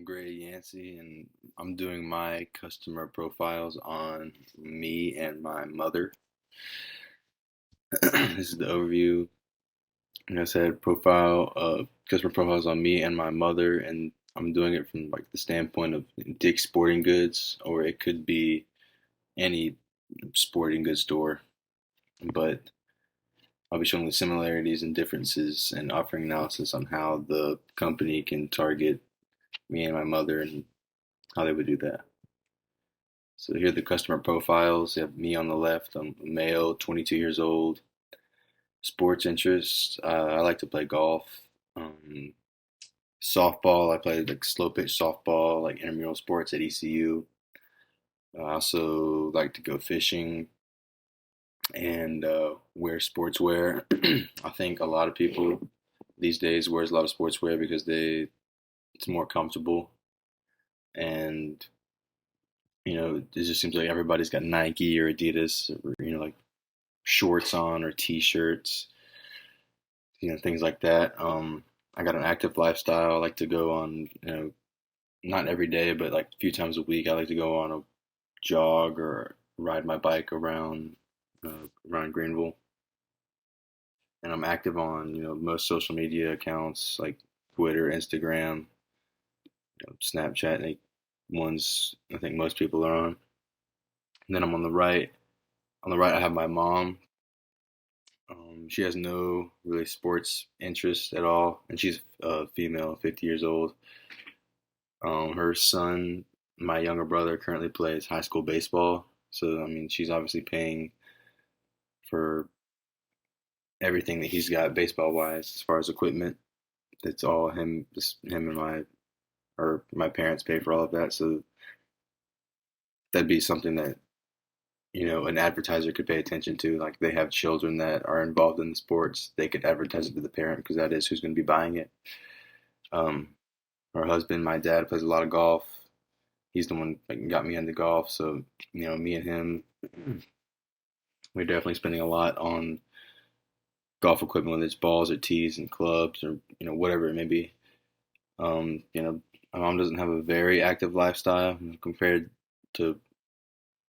Gray Yancey, and I'm doing my customer profiles on me and my mother. This is the overview. Like I said, customer profiles on me and my mother, and I'm doing it from like the standpoint of Dick's Sporting Goods, or it could be any sporting goods store. But I'll be showing the similarities and differences and offering analysis on how the company can target me and my mother and how they would do that. So here are the customer profiles. You have me on the left. I'm a male, 22 years old. Sports interests. I like to play golf. Um, Softball. I play like slow pitch softball, like intramural sports at ECU. I also like to go fishing and wear sportswear. I think a lot of people these days wears a lot of sportswear because it's more comfortable and it just seems like everybody's got Nike or Adidas or like shorts on or t-shirts, things like that. I got an active lifestyle. I like to go on, not every day, but like a few times a week. I like to go on a jog or ride my bike around Greenville. And I'm active on, most social media accounts like Twitter, Instagram, Snapchat, like ones I think most people are on. And then I'm on the right. On the right, I have my mom. She has no really sports interest at all, and she's a female, 50 years old. Her son, my younger brother, currently plays high school baseball. So, I mean, she's obviously paying for everything that he's got baseball wise as far as equipment. It's all him, just him and my parents pay for all of that. So that'd be something that, an advertiser could pay attention to. Like they have children that are involved in the sports, they could advertise it to the parent because that is who's going to be buying it. Um, Her husband, my dad, plays a lot of golf. He's the one that got me into golf. So, me and him, we're definitely spending a lot on golf equipment, whether it's balls or tees and clubs or, whatever it may be. My mom doesn't have a very active lifestyle compared to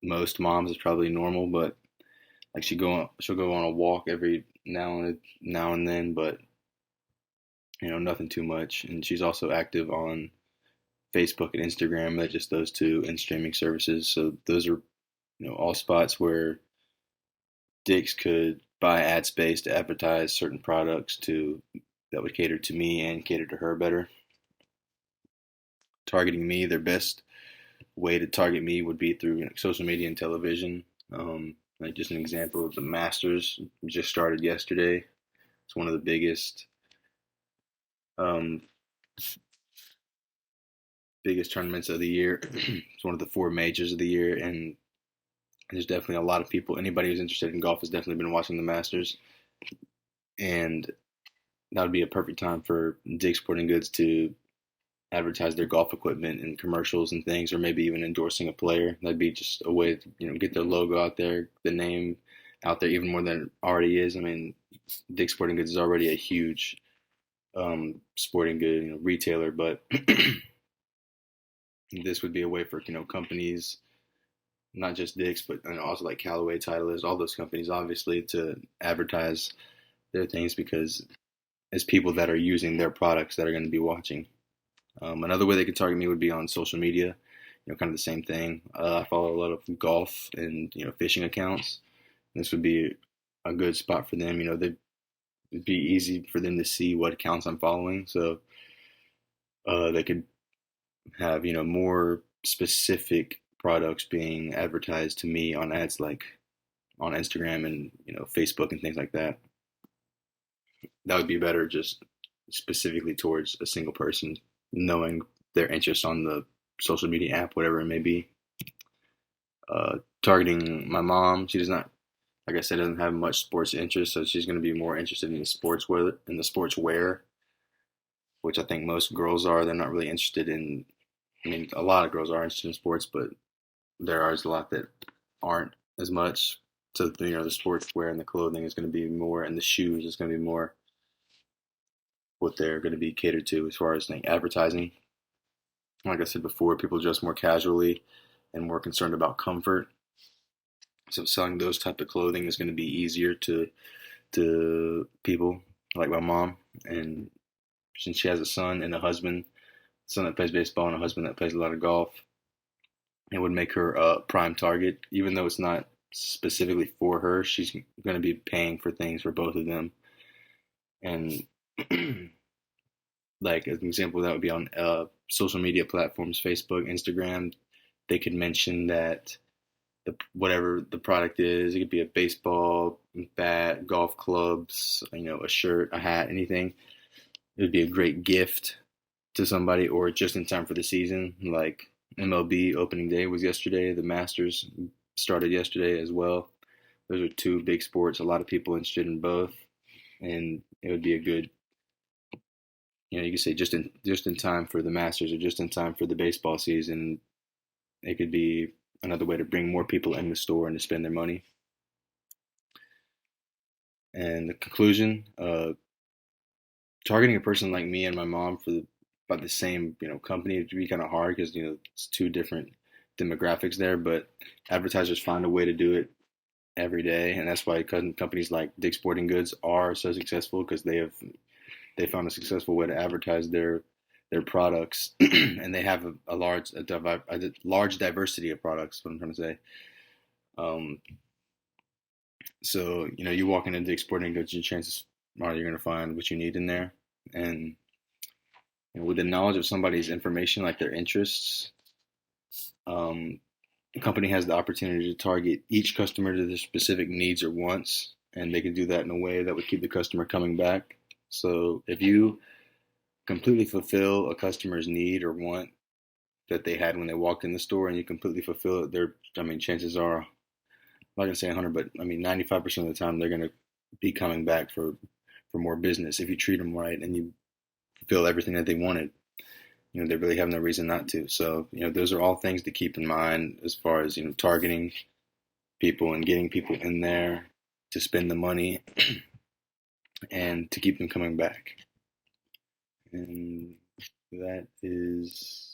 most moms. It's probably normal, but like she'll go on a walk every now and then, but nothing too much. And she's also active on Facebook and Instagram. They're just those two and streaming services. So those are all spots where Dick's could buy ad space to advertise certain products to that would cater to me and cater to her better. Targeting me, their best way to target me would be through social media and television. Like just an example of the Masters just started yesterday. It's one of the um, biggest tournaments of the year. It's one of the four majors of the year, and there's definitely a lot of people. Anybody who's interested in golf has definitely been watching the Masters, and that would be a perfect time for Dick's Sporting Goods to advertise their golf equipment in commercials and things, or maybe even endorsing a player. That'd be just a way to get their logo out there, the name out there even more than it already is. I mean, Dick's Sporting Goods is already a huge sporting good retailer, but this would be a way for companies, not just Dick's, but also like Callaway, Titleist, all those companies, obviously, to advertise their things because it's people that are using their products that are going to be watching. Another way they could target me would be on social media. Kind of the same thing. I follow a lot of golf and fishing accounts. This would be a good spot for them. It'd be easy for them to see what accounts I'm following, so they could have more specific products being advertised to me on ads like on Instagram and Facebook and things like that. That would be better just specifically towards a single person, knowing their interest on the social media app, whatever it may be. Targeting my mom, she does not, like I said, doesn't have much sports interest, so she's going to be more interested in the sports wear, which I think most girls are. They're not really interested in. I mean, a lot of girls are interested in sports, but there are a lot that aren't as much. So the sports wear and the clothing is going to be more, and the shoes is going to be more what they're going to be catered to as far as like advertising. Like I said before, people dress more casually and more concerned about comfort. So selling those type of clothing is going to be easier to people like my mom. And since she has a son and a husband, son that plays baseball and a husband that plays a lot of golf, it would make her a prime target. Even though it's not specifically for her, she's going to be paying for things for both of them. And like as an example, that would be on social media platforms, Facebook, Instagram. They could mention that whatever the product is, it could be a baseball bat, golf clubs, a shirt, a hat, anything. It would be a great gift to somebody, or just in time for the season. Like MLB opening day was yesterday. The Masters started yesterday as well. Those are two big sports. A lot of people interested in both, and it would be a good, you could say just in time for the Masters or just in time for the baseball season. It could be another way to bring more people in the store and to spend their money. And the conclusion, targeting a person like me and my mom for about the same company would be kind of hard because it's two different demographics there. But advertisers find a way to do it every day, and that's why companies like Dick's Sporting Goods are so successful because they found a successful way to advertise their products, and they have a large diversity of products. What I'm trying to say. Um, so you walk into Dick's Sporting Goods, your chances are you're going to find what you need in there, and with the knowledge of somebody's information, like their interests, um, the company has the opportunity to target each customer to their specific needs or wants, and they can do that in a way that would keep the customer coming back. So if you completely fulfill a customer's need or want that they had when they walked in the store, and you completely fulfill it, chances are, I'm not gonna say 100, but 95% of the time they're gonna be coming back for more business if you treat them right and you fulfill everything that they wanted. They really have no reason not to. So, those are all things to keep in mind as far as, targeting people and getting people in there to spend the money and to keep them coming back. And that is